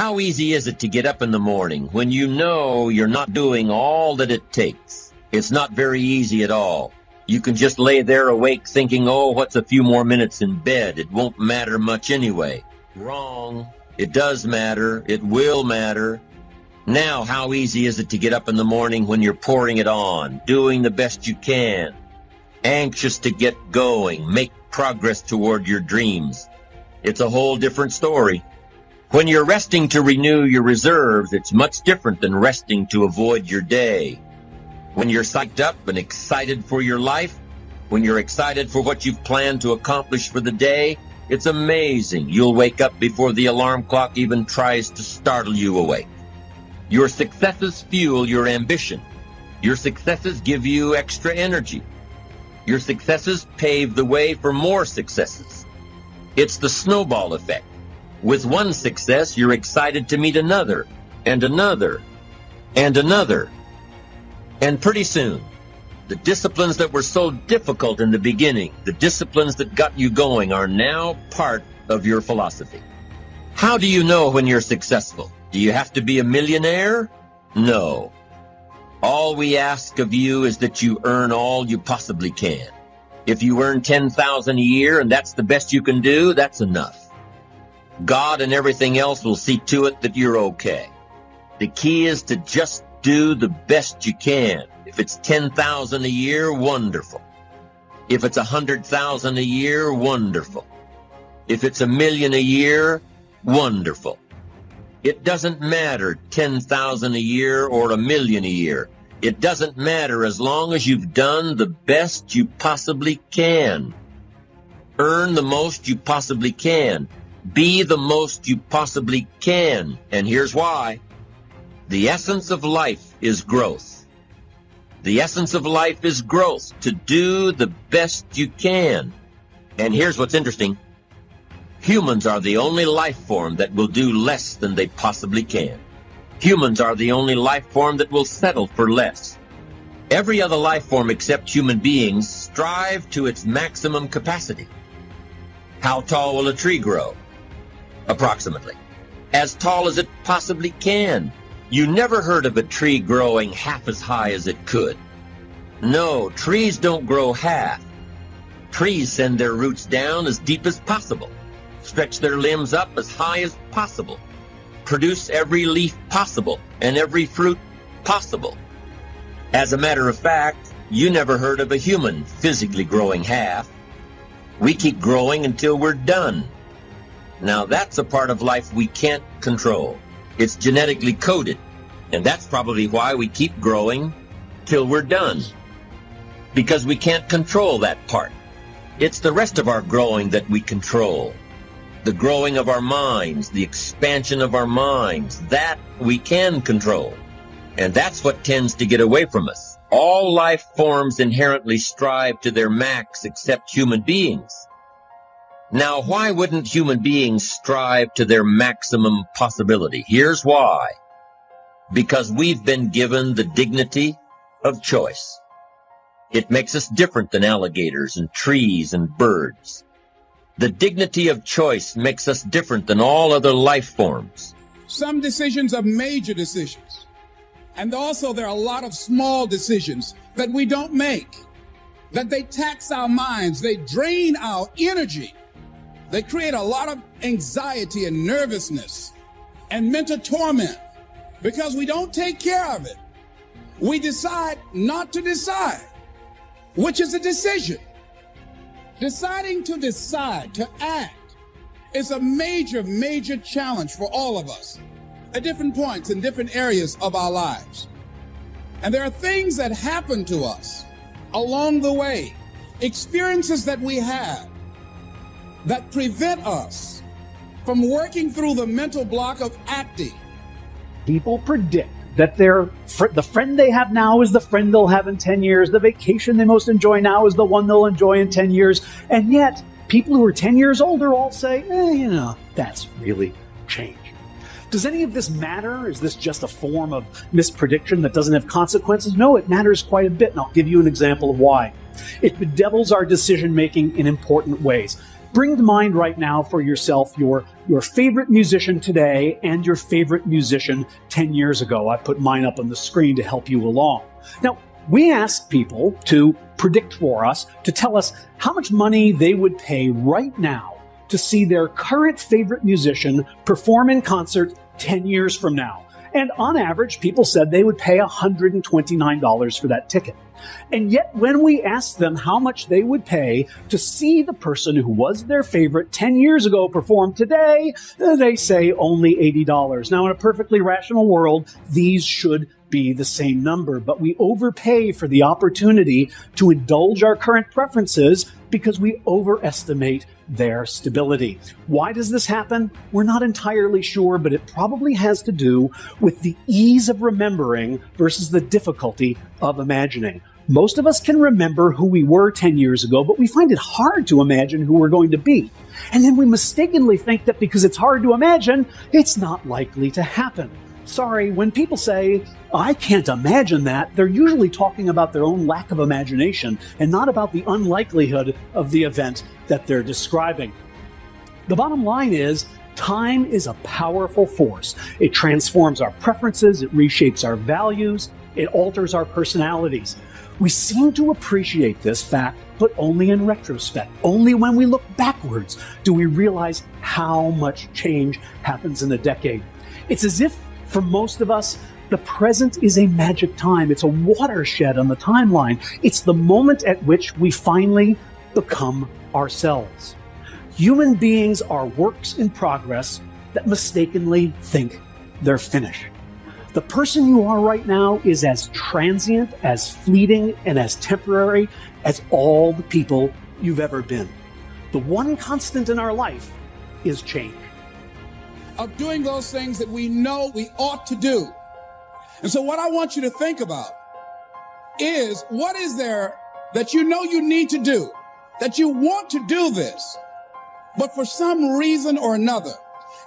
How easy is it to get up in the morning when you know you're not doing all that it takes? It's not very easy at all. You can just lay there awake thinking, oh, what's a few more minutes in bed? It won't matter much anyway. Wrong. It does matter. It will matter. Now, how easy is it to get up in the morning when you're pouring it on, doing the best you can, anxious to get going, make progress toward your dreams? It's a whole different story. When you're resting to renew your reserves, it's much different than resting to avoid your day. When you're psyched up and excited for your life, when you're excited for what you've planned to accomplish for the day, it's amazing. You'll wake up before the alarm clock even tries to startle you awake. Your successes fuel your ambition. Your successes give you extra energy. Your successes pave the way for more successes. It's the snowball effect. With one success, you're excited to meet another, and another, and another. And pretty soon, the disciplines that were so difficult in the beginning, the disciplines that got you going, are now part of your philosophy. How do you know when you're successful? Do you have to be a millionaire? No. All we ask of you is that you earn all you possibly can. If you earn $10,000 a year and that's the best you can do, that's enough. God and everything else will see to it that you're okay. The key is to just do the best you can. If it's $10,000 a year, wonderful. If it's $100,000 a year, wonderful. If it's $1 million a year, wonderful. It doesn't matter $10,000 a year or $1 million a year. It doesn't matter as long as you've done the best you possibly can. Earn the most you possibly can. Be the most you possibly can. And here's why. The essence of life is growth. The essence of life is growth, to do the best you can. And here's what's interesting. Humans are the only life form that will do less than they possibly can. Humans are the only life form that will settle for less. Every other life form except human beings strive to its maximum capacity. How tall will a tree grow? Approximately. As tall as it possibly can. You never heard of a tree growing half as high as it could. No, trees don't grow half. Trees send their roots down as deep as possible, stretch their limbs up as high as possible, produce every leaf possible and every fruit possible. As a matter of fact, you never heard of a human physically growing half. We keep growing until we're done. Now that's a part of life we can't control. It's genetically coded, and that's probably why we keep growing till we're done, because we can't control that part. It's the rest of our growing that we control. The growing of our minds, the expansion of our minds, that we can control. And that's what tends to get away from us. All life forms inherently strive to their max except human beings. Now, why wouldn't human beings strive to their maximum possibility? Here's why. Because we've been given the dignity of choice. It makes us different than alligators and trees and birds. The dignity of choice makes us different than all other life forms. Some decisions are major decisions. And also there are a lot of small decisions that we don't make, that they tax our minds, they drain our energy. They create a lot of anxiety and nervousness and mental torment because we don't take care of it. We decide not to decide, which is a decision. Deciding to decide, to act, is a major, major challenge for all of us at different points in different areas of our lives. And there are things that happen to us along the way, experiences that we have, that prevent us from working through the mental block of acting. People predict that the friend they have now is the friend they'll have in 10 years. The vacation they most enjoy now is the one they'll enjoy in 10 years. And yet, people who are 10 years older all say, that's really change. Does any of this matter? Is this just a form of misprediction that doesn't have consequences? No, it matters quite a bit, and I'll give you an example of why. It bedevils our decision-making in important ways. Bring to mind right now for yourself your favorite musician today and your favorite musician 10 years ago. I put mine up on the screen to help you along. Now, we asked people to predict for us, to tell us how much money they would pay right now to see their current favorite musician perform in concert 10 years from now. And on average, people said they would pay $129 for that ticket. And yet, when we asked them how much they would pay to see the person who was their favorite 10 years ago perform today, they say only $80. Now, in a perfectly rational world, these should be the same number, but we overpay for the opportunity to indulge our current preferences because we overestimate their stability. Why does this happen? We're not entirely sure, but it probably has to do with the ease of remembering versus the difficulty of imagining. Most of us can remember who we were 10 years ago, but we find it hard to imagine who we're going to be. And then we mistakenly think that because it's hard to imagine, it's not likely to happen. Sorry, when people say, I can't imagine that, they're usually talking about their own lack of imagination and not about the unlikelihood of the event that they're describing. The bottom line is, time is a powerful force. It transforms our preferences, it reshapes our values, it alters our personalities. We seem to appreciate this fact, but only in retrospect. Only when we look backwards do we realize how much change happens in a decade. It's as if, for most of us, the present is a magic time. It's a watershed on the timeline. It's the moment at which we finally become ourselves. Human beings are works in progress that mistakenly think they're finished. The person you are right now is as transient, as fleeting, and as temporary as all the people you've ever been. The one constant in our life is change. Of doing those things that we know we ought to do. And so what I want you to think about is, what is there that you know you need to do, that you want to do this, but for some reason or another,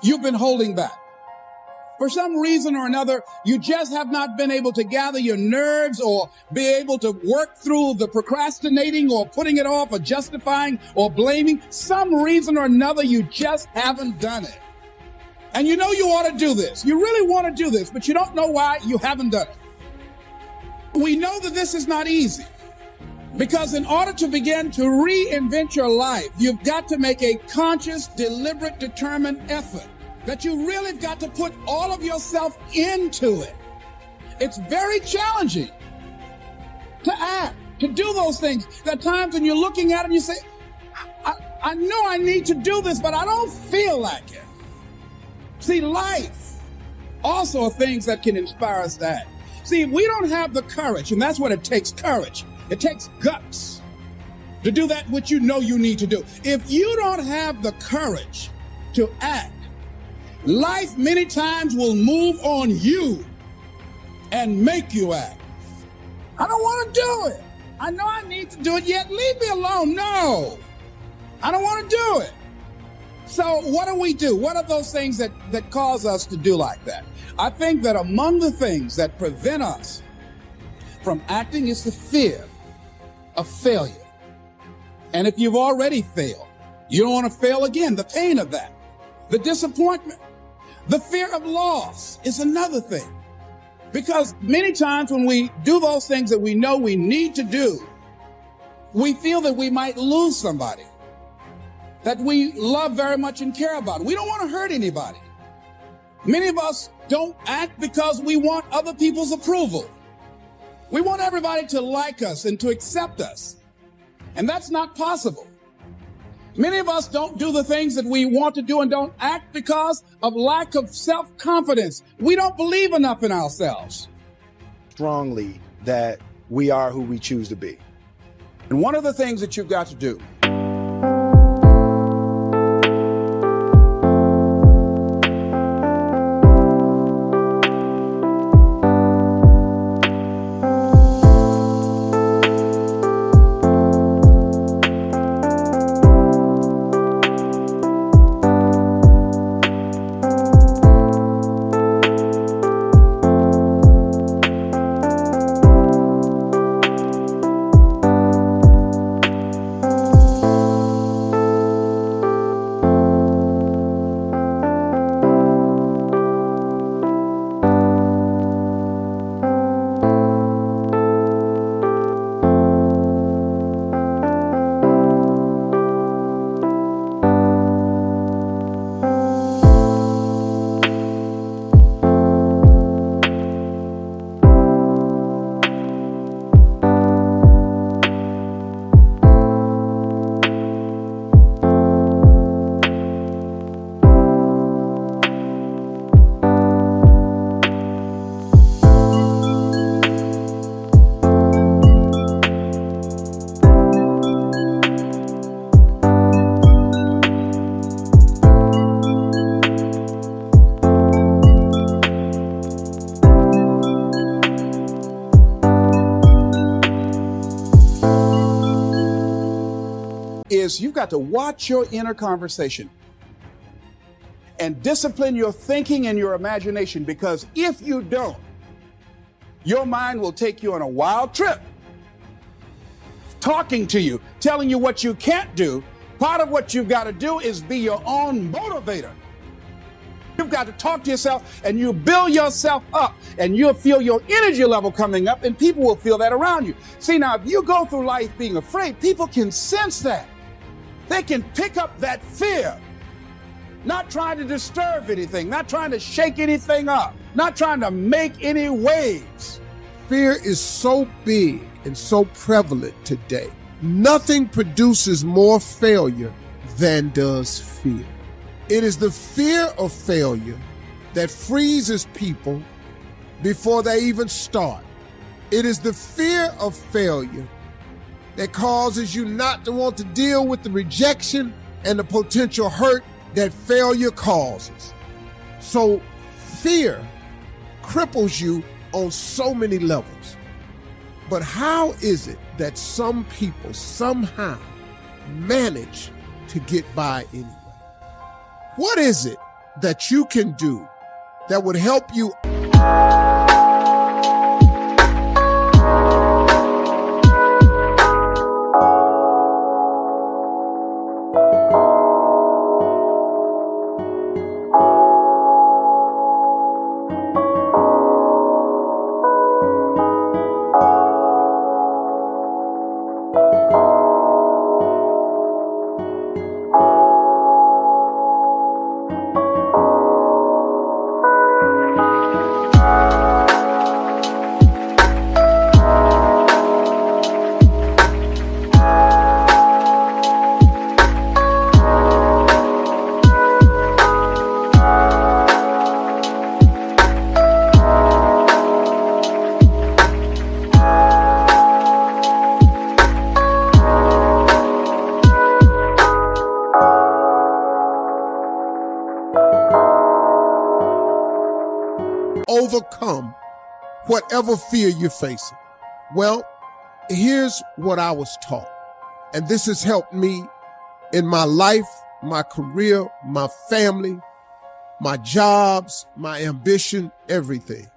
you've been holding back. For some reason or another, you just have not been able to gather your nerves or be able to work through the procrastinating or putting it off or justifying or blaming. Some reason or another, you just haven't done it. And you know you ought to do this. You really want to do this, but you don't know why you haven't done it. We know that this is not easy, because in order to begin to reinvent your life, you've got to make a conscious, deliberate, determined effort. That you really have got to put all of yourself into it. It's very challenging to act, to do those things. There are times when you're looking at it and you say, I know I need to do this, but I don't feel like it. See, life also are things that can inspire us to act. See, if we don't have the courage, and that's what it takes, courage. It takes guts to do that which you know you need to do. If you don't have the courage to act, life many times will move on you and make you act. I don't want to do it. I know I need to do it, yet leave me alone. No, I don't want to do it. So what do we do? What are those things that cause us to do like that? I think that among the things that prevent us from acting is the fear of failure. And if you've already failed, you don't want to fail again. The pain of that, the disappointment. The fear of loss is another thing, because many times when we do those things that we know we need to do, we feel that we might lose somebody that we love very much and care about. We don't want to hurt anybody. Many of us don't act because we want other people's approval. We want everybody to like us and to accept us, and that's not possible. Many of us don't do the things that we want to do and don't act because of lack of self-confidence. We don't believe enough in ourselves. Strongly that we are who we choose to be. And one of the things that you've got to do is you've got to watch your inner conversation and discipline your thinking and your imagination, because if you don't, your mind will take you on a wild trip, talking to you, telling you what you can't do. Part of what you've got to do is be your own motivator. You've got to talk to yourself, and you build yourself up, and you'll feel your energy level coming up, and people will feel that around you. See, now, if you go through life being afraid, people can sense that. They can pick up that fear. Not trying to disturb anything, not trying to shake anything up, not trying to make any waves. Fear is so big and so prevalent today. Nothing produces more failure than does fear. It is the fear of failure that freezes people before they even start. It is the fear of failure that causes you not to want to deal with the rejection and the potential hurt that failure causes. So fear cripples you on so many levels. But how is it that some people somehow manage to get by anyway? What is it that you can do that would help you? Overcome whatever fear you're facing? Well, here's what I was taught, and this has helped me in my life, my career, my family, my jobs, my ambition, everything.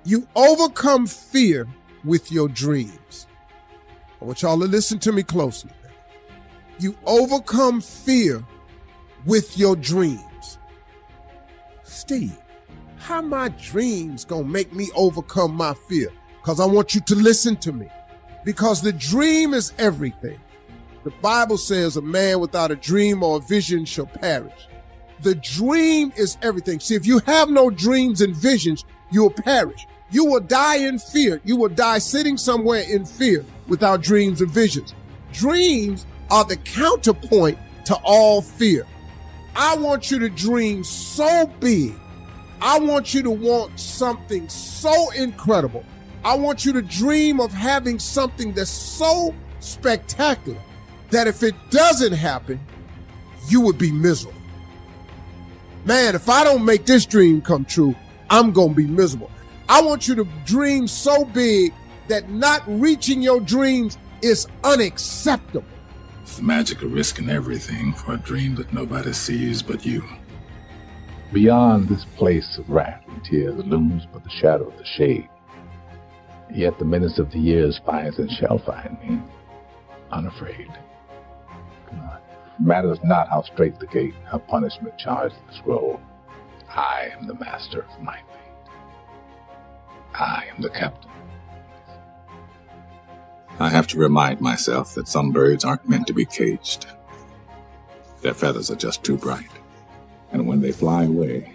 You overcome fear with your dreams. I want y'all to listen to me closely. You overcome fear with your dreams. Steve, how my dreams gonna make me overcome my fear? Because I want you to listen to me. Because the dream is everything. The Bible says a man without a dream or a vision shall perish. The dream is everything. See, if you have no dreams and visions, you will perish. You will die in fear. You will die sitting somewhere in fear without dreams and visions. Dreams are the counterpoint to all fear. I want you to dream so big. I want you to want something so incredible. I want you to dream of having something that's so spectacular that if it doesn't happen, you would be miserable. Man, if I don't make this dream come true, I'm going to be miserable. I want you to dream so big that not reaching your dreams is unacceptable. It's the magic of risking everything for a dream that nobody sees but you. Beyond this place of wrath and tears looms but the shadow of the shade. Yet the menace of the years finds and shall find me, unafraid. Matters not how straight the gate, how punishment charged the scroll. I am the master of my fate. I am the captain. I have to remind myself that some birds aren't meant to be caged. Their feathers are just too bright. And when they fly away,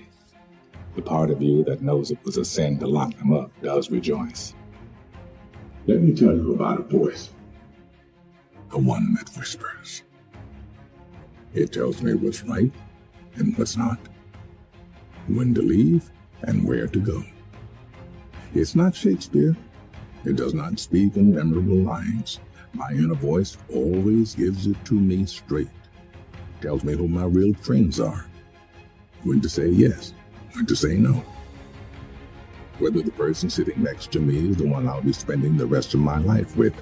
the part of you that knows it was a sin to lock them up does rejoice. Let me tell you about a voice. The one that whispers. It tells me what's right and what's not. When to leave and where to go. It's not Shakespeare. It does not speak in memorable lines. My inner voice always gives it to me straight. Tells me who my real friends are. When to say yes, when to say no. Whether the person sitting next to me is the one I'll be spending the rest of my life with,